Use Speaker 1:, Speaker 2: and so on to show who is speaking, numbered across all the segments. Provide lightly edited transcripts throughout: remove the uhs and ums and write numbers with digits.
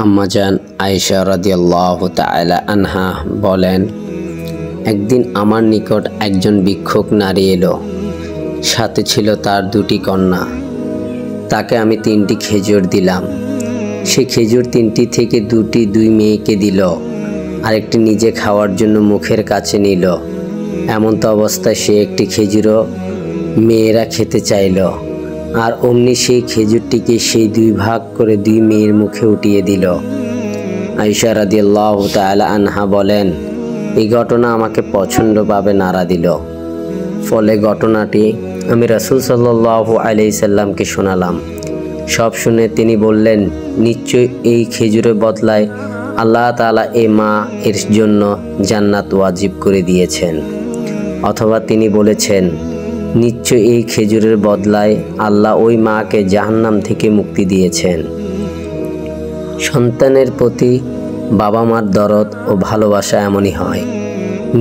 Speaker 1: আম্মাজান আয়েশা রাদিয়াল্লাহু তাআলা আনহা বলেন, একদিন আমার নিকট একজন ভিক্ষুক নারী এলো, সাথে ছিল তার দুটি কন্যা। তাকে আমি 3টি খেজুর দিলাম। সে খেজুর 3টি থেকে 2টি 2 মেয়েকে দিল, আরেকটি নিজে খাওয়ার জন্য মুখের কাছে নিল। এমন তো অবস্থায় সে একটি খেজুরও মেয়েরা খেতে চাইল, আর অমনি সেই খেজুরটিকে সেই 2 ভাগ করে 2 মেয়ের মুখে উঠিয়ে দিল। আয়েশা রাদিয়াল্লাহু তাআলা আনহা বলেন, এই ঘটনা আমাকে প্রচণ্ডভাবে নাড়া দিল। ফলে ঘটনাটি আমি রাসূল সাল্লাল্লাহু আলাইহি সাল্লামকে শোনালাম। সব শুনে তিনি বললেন, নিশ্চয়ই এই খেজুরের বদলায় আল্লাহ তাআলা এই মা এর জন্য জান্নাত ওয়াজিব করে দিয়েছেন। অথবা তিনি বলেছেন, নিশ্চয়ই এই খেজুরের বদলায় আল্লাহ ওই মাকে জাহান্নাম থেকে মুক্তি দিয়েছেন। সন্তানের প্রতি বাবা মার দরদ ও ভালোবাসা এমনই হয়।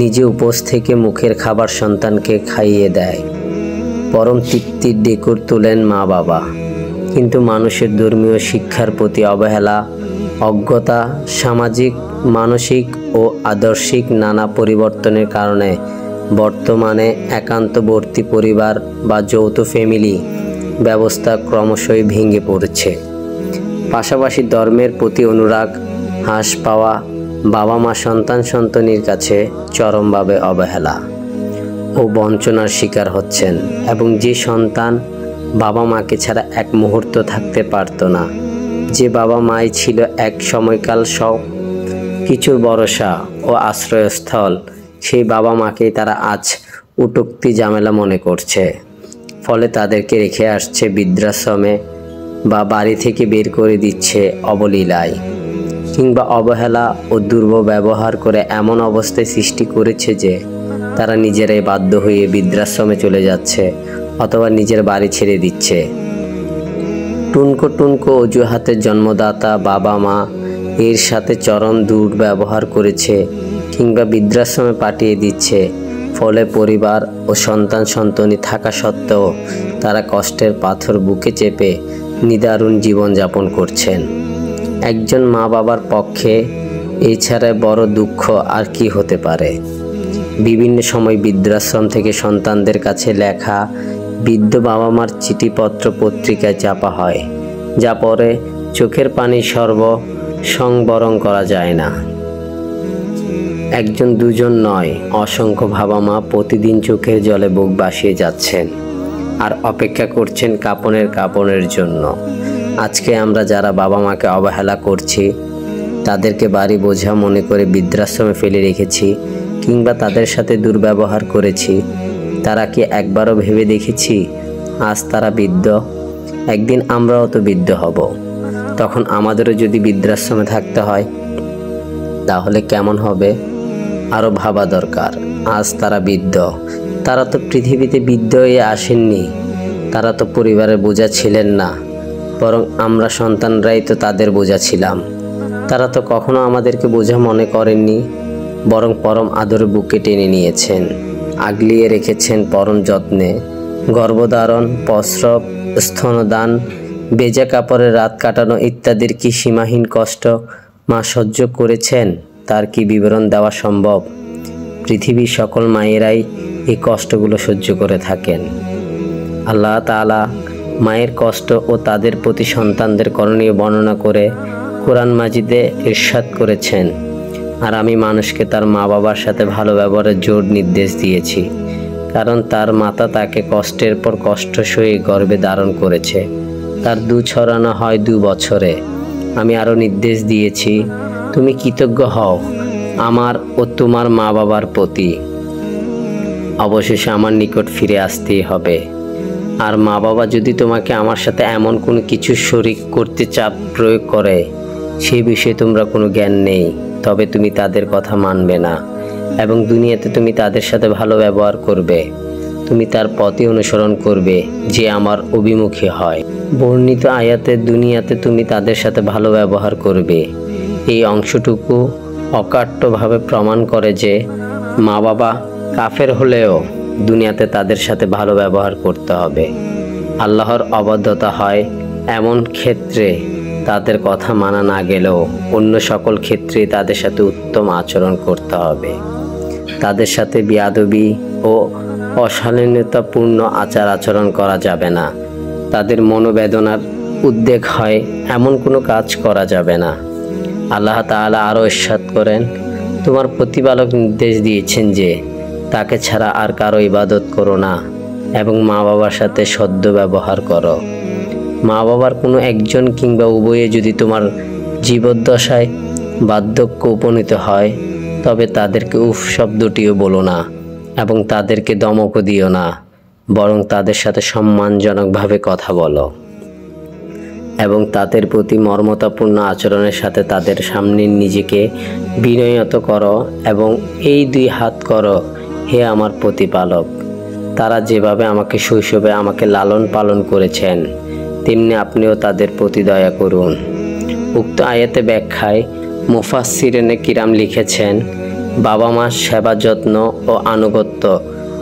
Speaker 1: নিজে উপোস থেকে মুখের খাবার সন্তানকে খাইয়ে দেয়। পরম তৃপ্তির ডেকুর তোলেন মা বাবা। কিন্তু মানুষের ধর্মীয় শিক্ষার প্রতি অবহেলা, অজ্ঞতা, সামাজিক, মানসিক ও আদর্শিক নানা পরিবর্তনের কারণে বর্তমানে একান্তবর্তী পরিবার বা যৌথ ফ্যামিলি ব্যবস্থা ক্রমশই ভেঙে পড়ছে। পাশাপাশি ধর্মের প্রতি অনুরাগ হ্রাস পাওয়া বাবা মা সন্তানের কাছে চরমভাবে অবহেলা ও বঞ্চনার শিকার হচ্ছেন। এবং যে সন্তান বাবা মাকে ছাড়া এক মুহূর্ত থাকতে পারত না, যে বাবা মাই ছিল এক সময়কাল সব কিছুর ভরসা ও আশ্রয়স্থল, সেই বাবা মাকেই তারা আজ উটুক্তি ঝামেলা মনে করছে। ফলে তাদেরকে রেখে আসছে বৃদ্ধাশ্রমে বা বাড়ি থেকে বের করে দিচ্ছে অবলীলায়, কিংবা অবহেলা ও দুর্ব্যবহার করে এমন অবস্থায় সৃষ্টি করেছে যে তারা নিজেরাই বাধ্য হয়ে বৃদ্ধাশ্রমে চলে যাচ্ছে অথবা নিজের বাড়ি ছেড়ে দিচ্ছে। টুনকো অজুহাতে জন্মদাতা বাবা মা এর সাথে চরম দুর্ব্যবহার করেছে কিংবা বৃদ্ধাশ্রমে পাঠিয়ে দিচ্ছে। ফলে পরিবার ও সন্তানি থাকা সত্ত্বেও তারা কষ্টের পাথর বুকে চেপে নিদারুণ জীবনযাপন করছেন। একজন মা বাবার পক্ষে এছাড়া বড় দুঃখ আর কি হতে পারে। বিভিন্ন সময় বৃদ্ধাশ্রম থেকে সন্তানদের কাছে লেখা বৃদ্ধ বাবা মার চিঠিপত্র পত্রিকায় চাপা হয়, যা পরে চোখের পানি সংবরণ করা যায় না। একজন দুজন নয়, অসংখ্য বাবা মা প্রতিদিন চোখের জলে বুক ভাসিয়ে যাচ্ছেন আর অপেক্ষা করছেন কাপনের জন্য। আজকে আমরা যারা বাবা মাকে অবহেলা করছি, তাদেরকে বাড়ি বোঝা মনে করে বৃদ্ধাশ্রমে ফেলে রেখেছি কিংবা তাদের সাথে দুর্ব্যবহার করেছি, তারা কি একবারও ভেবে দেখেছি আজ তারা বৃদ্ধ? একদিন আমরাও তো বৃদ্ধ হব। তখন আমাদেরও যদি বৃদ্ধাশ্রমে থাকতে হয় তাহলে কেমন হবে? আরও ভাবা দরকার। আজ তারা বৃদ্ধ, তারা তো পৃথিবীতে বৃদ্ধ হয়ে আসেননি, তারা তো পরিবারের বোঝা ছিলেন না, বরং আমরা সন্তানরাই তো তাদের বোঝা ছিলাম। তারা তো কখনো আমাদেরকে বোঝা মনে করেননি, বরং পরম আদরে বুকে টেনে নিয়েছেন, আগলিয়ে রেখেছেন পরম যত্নে। গর্ভধারণ, প্রসব, স্তনদান, বেজা কাপড়ে রাত কাটানো ইত্যাদির কি সীমাহীন কষ্ট মা সহ্য করেছেন, তার কি বিবরণ দেওয়া সম্ভব? পৃথিবীর সকল মায়েরাই এই কষ্টগুলো সহ্য করে থাকেন। আল্লাহ তাআলা মায়ের কষ্ট ও তাদের প্রতি সন্তানদের করণীয় বর্ণনা করে কোরআন মাজিদে ইরশাদ করেছেন, আর আমি মানুষকে তার মা বাবার সাথে ভালো ব্যবহারের জোর নির্দেশ দিয়েছি, কারণ তার মাতা তাকে কষ্টের পর কষ্ট সয়ে গর্ভে ধারণ করেছে, তার দুধ ছড়ানো হয় 2 বছরে। আমি আরও নির্দেশ দিয়েছি, তুমি কৃতজ্ঞ হও আমার ও তোমার মা বাবার প্রতি। অবশেষে আমার নিকট ফিরে আসতেই হবে। আর মা বাবা যদি তোমাকে আমার সাথে এমন কোনো কিছু শরীক করতে চাপ প্রয়োগ করে, সেই বিষয়ে তোমরা কোনো জ্ঞান নেই, তবে তুমি তাদের কথা মানবে না এবং দুনিয়াতে তুমি তাদের সাথে ভালো ব্যবহার করবে। তুমি তার পথে অনুসরণ করবে যে আমার অভিমুখী হয়। বর্ণিত আয়াতে দুনিয়াতে তুমি তাদের সাথে ভালো ব্যবহার করবে, এই অংশটুকু অকাট্যভাবে প্রমাণ করে যে মা বাবা কাফের হলেও দুনিয়াতে তাদের সাথে ভালো ব্যবহার করতে হবে। আল্লাহর অবাধ্যতা হয় এমন ক্ষেত্রে তাদের কথা মানা না গেলেও অন্য সকল ক্ষেত্রে তাদের সাথে উত্তম আচরণ করতে হবে। তাদের সাথে বেয়াদবি ও অশালীনতাপূর্ণ আচার আচরণ করা যাবে না। তাদের মনোবেদনার উদ্বেগ হয় এমন কোনো কাজ করা যাবে না। আল্লাহ তাআলা আরও ইরশাদ করেন, তোমার প্রতিপালক নির্দেশ দিয়েছেন যে তাকে ছাড়া আর কারো ইবাদত করো না এবং মা বাবার সাথে সদ্য ব্যবহার করো। মা বাবার কোনো একজন কিংবা উভয়ে যদি তোমার জীবদ্দশায় বার্ধক্য উপনীত হয় তবে তাদেরকে উফ শব্দটিও বলো না এবং তাদেরকে দমকও দিও না, বরং তাদের সাথে সম্মানজনকভাবে কথা বলো এবং তাদের প্রতি মর্মতাপূর্ণ আচরণের সাথে তাদের সামনে নিজেকে বিনয়ত করো এবং এই দুই হাত করো, হে আমার প্রতিপালক, তারা যেভাবে আমাকে শৈশবে আমাকে লালন পালন করেছেন তেমনি আপনিও তাদের প্রতি দয়া করুন। উক্ত আয়াতে ব্যাখ্যায় মুফাসসিরিনে কিরাম লিখেছেন, বাবা মার সেবা যত্ন ও আনুগত্য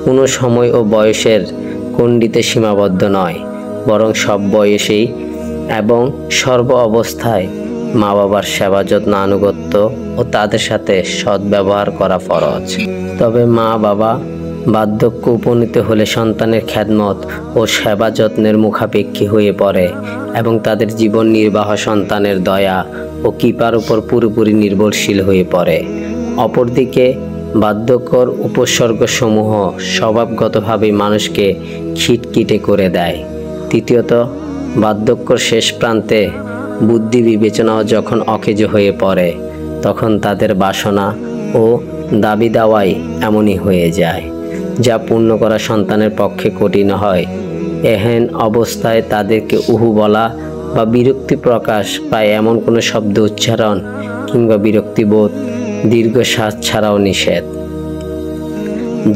Speaker 1: কোনো সময় ও বয়সের গণ্ডিতে সীমাবদ্ধ নয়, বরং সব বয়সেই এবং সর্ব অবস্থায় মা বাবার সেবা যত্ন আনুগত্য ও তাদের সাথে সদ্ব্যবহার করা ফরজ। তবে মা বাবা বার্ধক্য উপনীত হলে সন্তানের খেদমত ও সেবা যত্নের মুখাপেক্ষী হয়ে পড়ে এবং তাদের জীবন নির্বাহ সন্তানের দয়া ও কৃপার উপর পুরোপুরি নির্ভরশীল হয়ে পড়ে। অপরদিকে বার্ধক্যর উপসর্গসমূহ স্বভাবগতভাবে মানুষকে খিটখিটে করে দেয়। তৃতীয়ত, বার্ধক্যর শেষ প্রান্তে বুদ্ধি বিবেচনাও যখন অকেজো হয়ে পড়ে তখন তাদের বাসনা ও দাবি দাওয়াই এমনই হয়ে যায় যা পূর্ণ করা সন্তানের পক্ষে কঠিন হয়। এহেন অবস্থায় তাদেরকে উহু বলা বা বিরক্তি প্রকাশ পায় এমন কোনো শব্দ উচ্চারণ কিংবা বিরক্তিবোধ দীর্ঘশ্বাস ছাড়াও নিষেধ।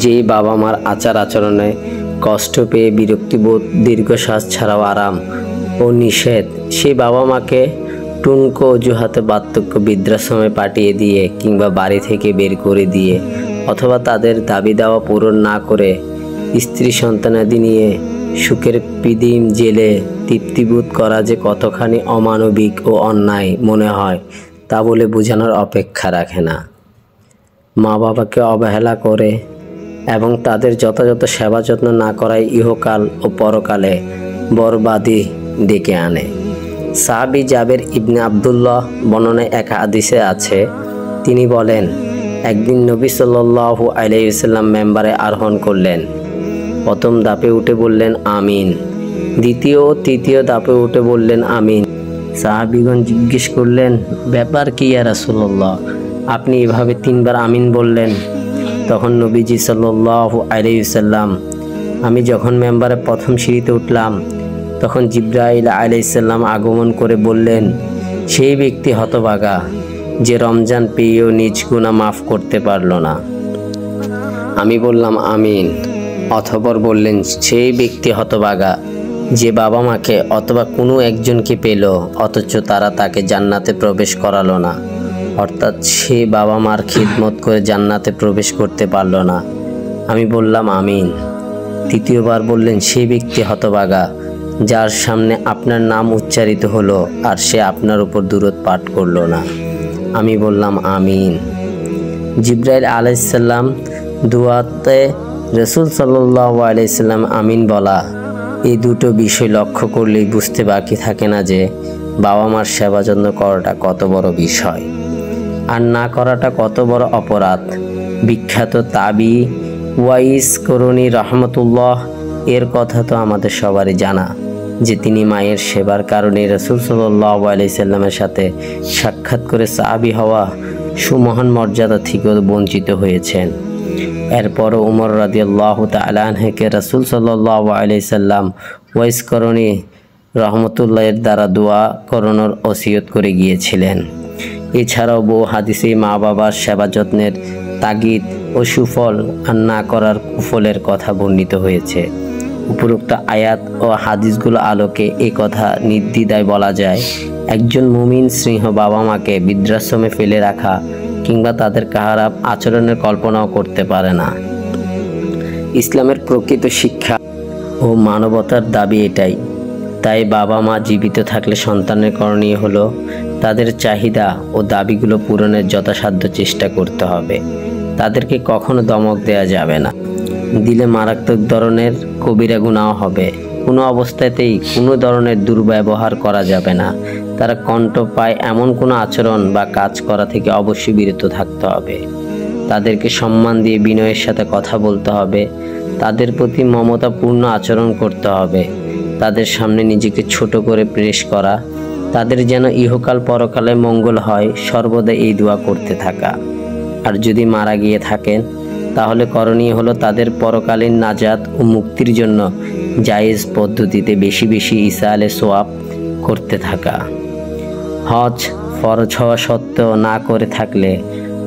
Speaker 1: যেই বাবা মার আচার আচরণে কষ্ট পেয়ে বিরক্তিবোধ দীর্ঘশ্বাস ছাড়াও আরাম ও নিষেধ, সেই বাবা মাকে টুনকো অজুহাতে বার্ধক্য বৃদ্ধাশ্রমে পাঠিয়ে দিয়ে কিংবা বাড়ি থেকে বের করে দিয়ে অথবা তাদের দাবি দাওয়া পূরণ না করে স্ত্রী সন্তানাদি নিয়ে সুখের পিদিম জেলে তৃপ্তিবোধ করা যে কতখানি অমানবিক ও অন্যায় মনে হয় তা বলে বোঝানোর অপেক্ষা রাখে না। মা বাবাকে অবহেলা করে এবং তাদের যথাযথ সেবা যত্ন না করায় ইহকাল ও পরকালে বরবাদি ডেকে আনে। সাহাবী জাবের ইবনে আব্দুল্লাহ বর্ণনায় এক হাদিসে আছে, তিনি বলেন, একদিন নবী সাল্লাল্লাহু আলাইহি ওয়াসাল্লাম মেম্বারে আরোহণ করলেন। প্রথম ধাপে উঠে বললেন আমিন, দ্বিতীয় ও তৃতীয় ধাপে উঠে বললেন আমিন। সাহাবীগণ জিজ্ঞেস করলেন, ব্যাপার কি ইয়া রাসূলুল্লাহ, আপনি এভাবে তিনবার আমিন বললেন? তখন নবীজি সাল্লাল্লাহু আলাইহি ওয়াসাল্লাম, আমি যখন মেম্বারে প্রথম সিঁড়িতে উঠলাম তখন জিবরাইল আলাইহিস সালাম আগমন করে বললেন, সেই ব্যক্তি হতভাগা যে রমজান পেয়েও নিজ গুনাহ মাফ করতে পারল না। আমি বললাম আমিন। অতঃপর বললেন, সেই ব্যক্তি হতভাগা যে বাবা মাকে অথবা কোনো একজনকে পেল অথচ তারা তাকে জান্নাতে প্রবেশ করালো না, অর্থাৎ সে বাবা মার খিদমত করে জান্নাতে প্রবেশ করতে পারল না। আমি বললাম আমিন। তৃতীয়বার বললেন, সেই ব্যক্তি হতভাগা যার সামনে আপনার নাম উচ্চারিত হলো আর সে আপনার উপর দুরূদ পাঠ করলো না। আমি বললাম আমিন। জিবরাইল আলাইহিস সালাম দুআতে রাসূল সাল্লাল্লাহু আলাইহি সাল্লাম আমিন বলা, এই দুটো বিষয় লক্ষ্য করলেই বুঝতে বাকি থাকে না যে বাবা মার সেবা যত্ন করাটা কত বড় বিষয় আর না করাটা কত বড় অপরাধ। বিখ্যাত তাবি ওয়াইস করণী রহমতুল্লাহ এর কথা তো আমাদের সবারই জানা যে তিনি মায়ের সেবার কারণে রাসূল সাল্লাল্লাহু আলাইহি সাল্লামের সাথে সাক্ষাৎ করে সাহাবী হওয়া সুমহান মর্যাদা থেকে বঞ্চিত হয়েছেন। এরপরও উমর রাদিয়াল্লাহু তাআলা আনহুকে রাসূল সাল্লাল্লাহু আলাইহি সাল্লাম ওয়াইস করণী রহমতুল্লাহের দ্বারা দোয়া করানোর ওসিয়ত করে গিয়েছিলেন। এছাড়াও বহু হাদিসে মা বাবার সেবা যত্নের তাগিদ ও সুফল আর না করার কুফলের কথা বর্ণিত হয়েছে। উপরোক্ত আয়াত ও হাদিসগুলো আলোকে এই কথা নির্দ্বিধায় বলা যায়, একজন মুমিন স্নেহ বাবা মাকে বৃদ্ধাশ্রমে ফেলে রাখা কিংবা তাদের খারাপ আচরণের কল্পনাও করতে পারে না। ইসলামের প্রকৃত শিক্ষা ও মানবতার দাবি এটাই। তাই বাবা মা জীবিত থাকলে সন্তানের করণীয় হলো তাদের চাহিদা ও দাবিগুলো পূরণের যথাসাধ্য চেষ্টা করতে হবে। তাদেরকে কখনো ধমক দেওয়া যাবে না, দিলে মারাত্মক ধরনের কবিরা গুনাহ হবে। কোনো অবস্থাতেই কোনো ধরনের দুর্ব্যবহার করা যাবে না। তারা কণ্ঠ পায় এমন কোনো আচরণ বা কাজ করা থেকে অবশ্যই বিরত থাকতে হবে। তাদেরকে সম্মান দিয়ে বিনয়ের সাথে কথা বলতে হবে। তাদের প্রতি মমতাপূর্ণ আচরণ করতে হবে। তাদের সামনে নিজেকে ছোট করে পেশ করা, তাদের যেন ইহকাল পরকালে মঙ্গল হয়, সর্বদা এই দোয়া করতে থাকা। আর যদি মারা গিয়ে থাকেন তাহলে করণীয় হলো তাদের পরকালীন নাজাত ও মুক্তির জন্য জায়েজ পদ্ধতিতে বেশি বেশি ইসালে সোয়াব করতে থাকা। হজ ফরজ হওয়া সত্ত্বেও না করে থাকলে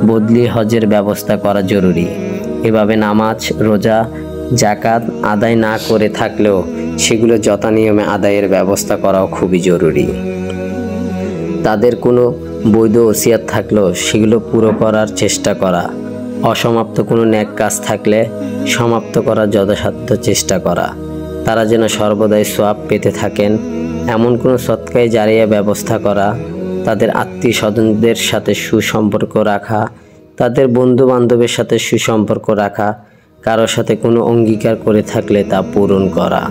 Speaker 1: বদলি হজের ব্যবস্থা করা জরুরি। এভাবে নামাজ, রোজা, জাকাত আদায় না করে থাকলেও সেগুলো যথানিয়মে আদায়ের ব্যবস্থা করাও খুবই জরুরি। তাদের কোনো বৈধ ওসিয়াত থাকলেও সেগুলো পুরো করার চেষ্টা করা। অসমাপ্ত কোনো নেক কাজ থাকলে সমাপ্ত করার যথাসাধ্য চেষ্টা করা। তারা যেন সর্বদাই সোয়াব পেতে থাকেন এমন কোনো সৎকায়ে জারিয়া ব্যবস্থা করা। তাদের আত্মীয় স্বজনদের সাথে সুসম্পর্ক রাখা, তাদের বন্ধু বান্ধবের সাথে সুসম্পর্ক রাখা, কারোর সাথে কোনো অঙ্গীকার করে থাকলে তা পূরণ করা।